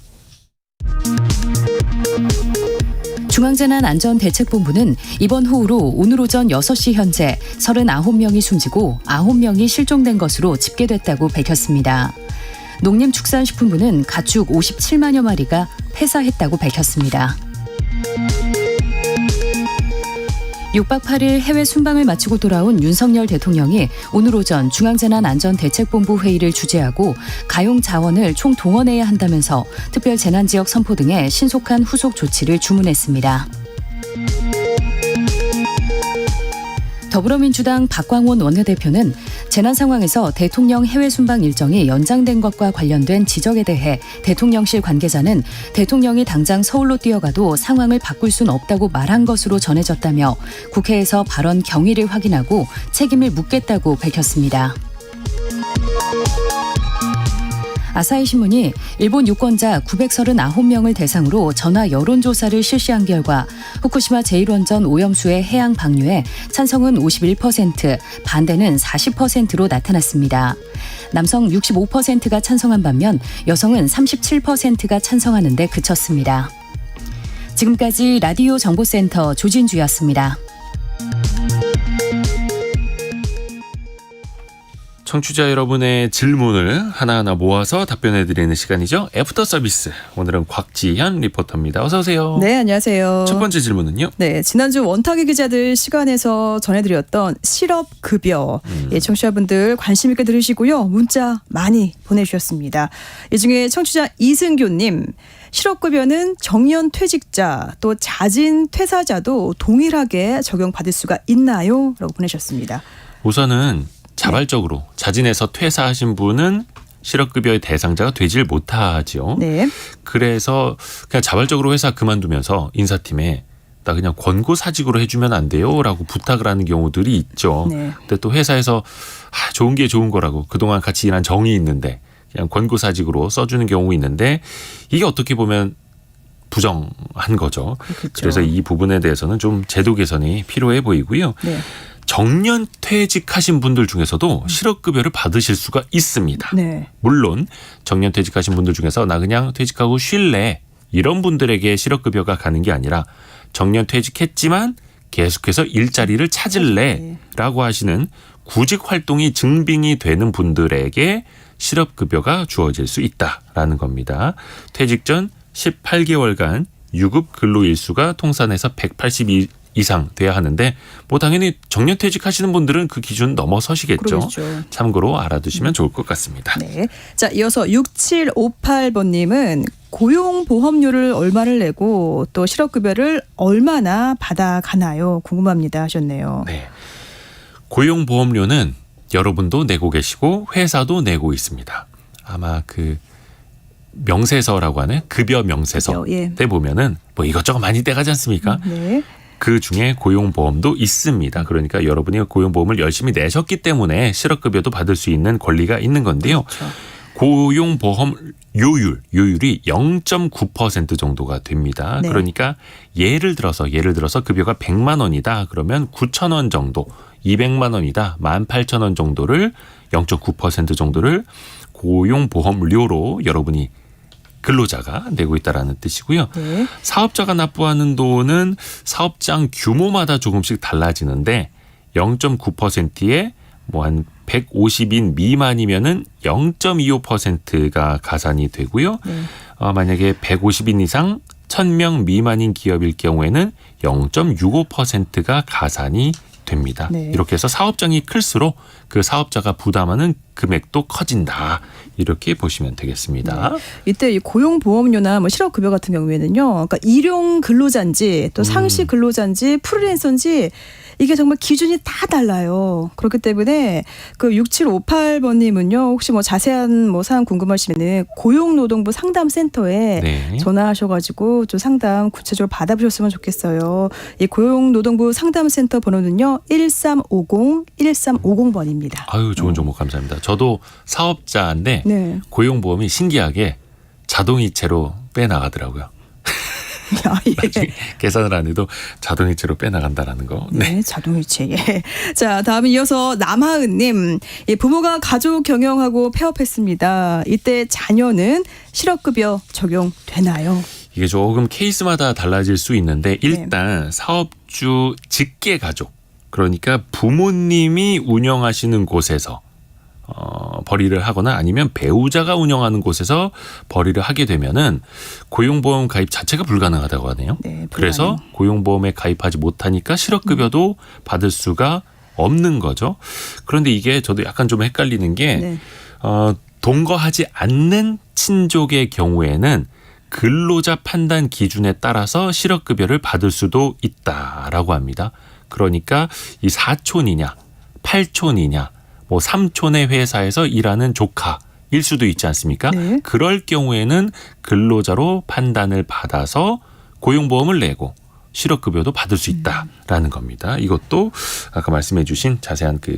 중앙재난안전대책본부는 이번 호우로 오늘 오전 6시 현재 39명이 숨지고 9명이 실종된 것으로 집계됐다고 밝혔습니다. 농림축산식품부는 가축 57만여 마리가 폐사했다고 밝혔습니다. 6박 8일 해외 순방을 마치고 돌아온 윤석열 대통령이 오늘 오전 중앙재난안전대책본부 회의를 주재하고 가용 자원을 총동원해야 한다면서 특별 재난지역 선포 등의 신속한 후속 조치를 주문했습니다. 더불어민주당 박광온 원내대표는 재난 상황에서 대통령 해외 순방 일정이 연장된 것과 관련된 지적에 대해 대통령실 관계자는 대통령이 당장 서울로 뛰어가도 상황을 바꿀 순 없다고 말한 것으로 전해졌다며 국회에서 발언 경위를 확인하고 책임을 묻겠다고 밝혔습니다. 아사히 신문이 일본 유권자 939명을 대상으로 전화 여론조사를 실시한 결과 후쿠시마 제1원전 오염수의 해양 방류에 찬성은 51%, 반대는 40%로 나타났습니다. 남성 65%가 찬성한 반면 여성은 37%가 찬성하는 데 그쳤습니다. 지금까지 라디오 정보센터 조진주였습니다. 청취자 여러분의 질문을 하나하나 모아서 답변해드리는 시간이죠. 애프터 서비스. 오늘은 곽지현 리포터입니다. 어서 오세요. 네, 안녕하세요. 첫 번째 질문은요. 네, 지난주 원탁의 기자들 시간에서 전해드렸던 실업급여. 예, 청취자분들 관심 있게 들으시고요. 문자 많이 보내주셨습니다. 이 중에 청취자 이승교님. 실업급여는 정년퇴직자 또 자진 퇴사자도 동일하게 적용받을 수가 있나요? 라고 보내셨습니다. 우선은 자발적으로 자진해서 퇴사하신 분은 실업급여의 대상자가 되질 못하죠. 네. 그래서 그냥 자발적으로 회사 그만두면서 인사팀에 나 그냥 권고사직으로 해주면 안 돼요? 라고 부탁을 하는 경우들이 있죠. 네. 근데 또 회사에서 좋은 게 좋은 거라고 그동안 같이 일한 정이 있는데 그냥 권고사직으로 써주는 경우 있는데 이게 어떻게 보면 부정한 거죠. 그렇겠죠. 그래서 이 부분에 대해서는 좀 제도 개선이 필요해 보이고요. 네. 정년 퇴직하신 분들 중에서도 실업급여를 받으실 수가 있습니다. 네. 물론 정년 퇴직하신 분들 중에서 나 그냥 퇴직하고 쉴래 이런 분들에게 실업급여가 가는 게 아니라 정년 퇴직했지만 계속해서 일자리를 찾을래 라고 하시는 구직 활동이 증빙이 되는 분들에게 실업급여가 주어질 수 있다라는 겁니다. 퇴직 전 18개월간 유급 근로일수가 통산해서 180 이상 돼야 하는데 뭐 당연히 정년퇴직 하시는 분들은 그 기준 넘어서시겠죠. 그러겠죠. 참고로 알아두시면 좋을 것 같습니다. 네. 자, 이어서 6758번님은 고용보험료를 얼마를 내고 또 실업급여를 얼마나 받아가나요? 궁금합니다 하셨네요. 네. 고용보험료는 여러분도 내고 계시고 회사도 내고 있습니다. 아마 그 명세서라고 하는 급여 명세서 예. 때 보면은 뭐 이것저것 많이 떼가지 않습니까? 네. 그 중에 고용보험도 있습니다. 그러니까 여러분이 고용보험을 열심히 내셨기 때문에 실업급여도 받을 수 있는 권리가 있는 건데요. 그렇죠. 고용보험 요율이 0.9% 정도가 됩니다. 네. 그러니까 예를 들어서 급여가 100만 원이다. 그러면 9천 원 정도, 200만 원이다. 18,000원 정도를 0.9% 정도를 고용보험료로 여러분이 근로자가 내고 있다라는 뜻이고요. 네. 사업자가 납부하는 돈은 사업장 규모마다 조금씩 달라지는데 0.9%에 뭐 한 150인 미만이면은 0.25%가 가산이 되고요. 네. 만약에 150인 이상 1000명 미만인 기업일 경우에는 0.65%가 가산이 됩니다. 네. 이렇게 해서 사업장이 클수록 그 사업자가 부담하는 금액도 커진다. 이렇게 보시면 되겠습니다. 네. 이때 이 고용보험료나 뭐 실업급여 같은 경우에는요. 그러니까 일용 근로자인지 또 상시 근로자인지 프리랜서인지 이게 정말 기준이 다 달라요. 그렇기 때문에 그 6758번님은요. 혹시 뭐 자세한 뭐 사항 궁금하시면은 고용노동부 상담센터에 네. 전화하셔가지고 좀 상담 구체적으로 받아보셨으면 좋겠어요. 이 고용노동부 상담센터 번호는요. 1350-1350번입니다. 아유, 좋은 정보 감사합니다. 저도 사업자인데 네. 고용보험이 신기하게 자동이체로 빼나가더라고요. 아, 예. 계산을 안 해도 자동이체로 빼나간다라는 거. 네. 네, 자동이체. 예. 자, 다음 이어서 남하은님. 예, 부모가 가족 경영하고 폐업했습니다. 이때 자녀는 실업급여 적용되나요? 이게 조금 케이스마다 달라질 수 있는데 일단 사업주 직계 가족, 그러니까 부모님이 운영하시는 곳에서 벌이를 하거나 아니면 배우자가 운영하는 곳에서 벌이를 하게 되면은 고용보험 가입 자체가 불가능하다고 하네요. 네, 그래서 고용보험에 가입하지 못하니까 실업급여도 받을 수가 없는 거죠. 그런데 이게 저도 약간 좀 헷갈리는 게 네. 동거하지 않는 친족의 경우에는 근로자 판단 기준에 따라서 실업급여를 받을 수도 있다라고 합니다. 그러니까 이 사촌이냐, 팔촌이냐, 뭐 삼촌의 회사에서 일하는 조카일 수도 있지 않습니까? 네. 그럴 경우에는 근로자로 판단을 받아서 고용보험을 내고 실업급여도 받을 수 있다라는 겁니다. 이것도 아까 말씀해 주신 자세한 그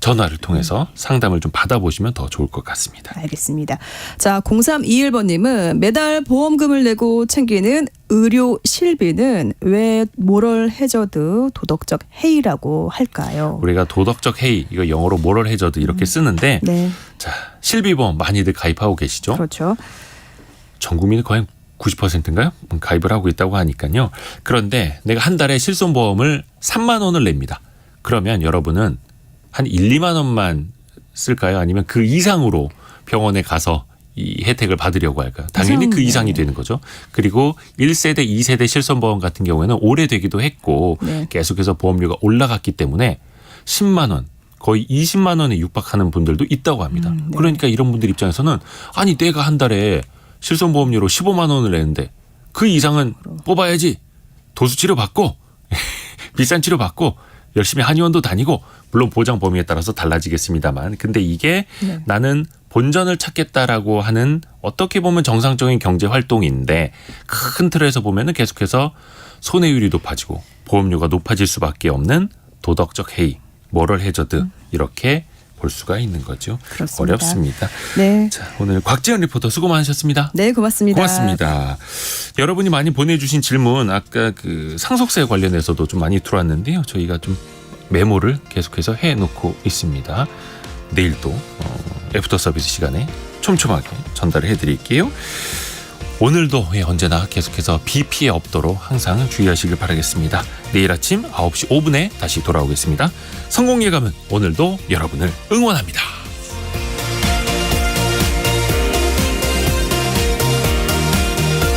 전화를 통해서 상담을 좀 받아보시면 더 좋을 것 같습니다. 알겠습니다. 자, 0321번님은 매달 보험금을 내고 챙기는 의료 실비는 왜 모럴 해저드 도덕적 해이라고 할까요? 우리가 도덕적 해이, 이거 영어로 모럴 해저드 이렇게 쓰는데 네, 자, 실비보험 많이들 가입하고 계시죠? 그렇죠. 전 국민이 거의 90%인가요? 가입을 하고 있다고 하니까요. 그런데 내가 한 달에 실손보험을 3만 원을 냅니다. 그러면 여러분은 한 1, 2만 원만 쓸까요? 아니면 그 이상으로 병원에 가서 이 혜택을 받으려고 할까요? 당연히 그 이상이 되는 거죠. 그리고 1세대, 2세대 실손보험 같은 경우에는 오래되기도 했고 네. 계속해서 보험료가 올라갔기 때문에 10만 원, 거의 20만 원에 육박하는 분들도 있다고 합니다. 네. 그러니까 이런 분들 입장에서는 아니 내가 한 달에 실손보험료로 15만 원을 내는데 그 이상은 뽑아야지. 도수치료 받고 비싼 치료 받고 열심히 한의원도 다니고 물론 보장 범위에 따라서 달라지겠습니다만 근데 이게 나는 본전을 찾겠다라고 하는 어떻게 보면 정상적인 경제 활동인데 큰 틀에서 보면은 계속해서 손해율이 높아지고 보험료가 높아질 수밖에 없는 도덕적 해이, 모럴 해저드 이렇게 볼 수가 있는 거죠. 그렇습니다. 어렵습니다. 네. 자, 오늘 곽지연 리포터 수고 많으셨습니다. 네, 고맙습니다. 고맙습니다. 여러분이 많이 보내주신 질문 아까 그 상속세 관련해서도 좀 많이 들어왔는데요. 저희가 좀 메모를 계속해서 해놓고 있습니다. 내일도 애프터 서비스 시간에 촘촘하게 전달을 해드릴게요. 오늘도 언제나 계속해서 비 피해 없도록 항상 주의하시길 바라겠습니다. 내일 아침 9시 5분에 다시 돌아오겠습니다. 성공 예감은 오늘도 여러분을 응원합니다.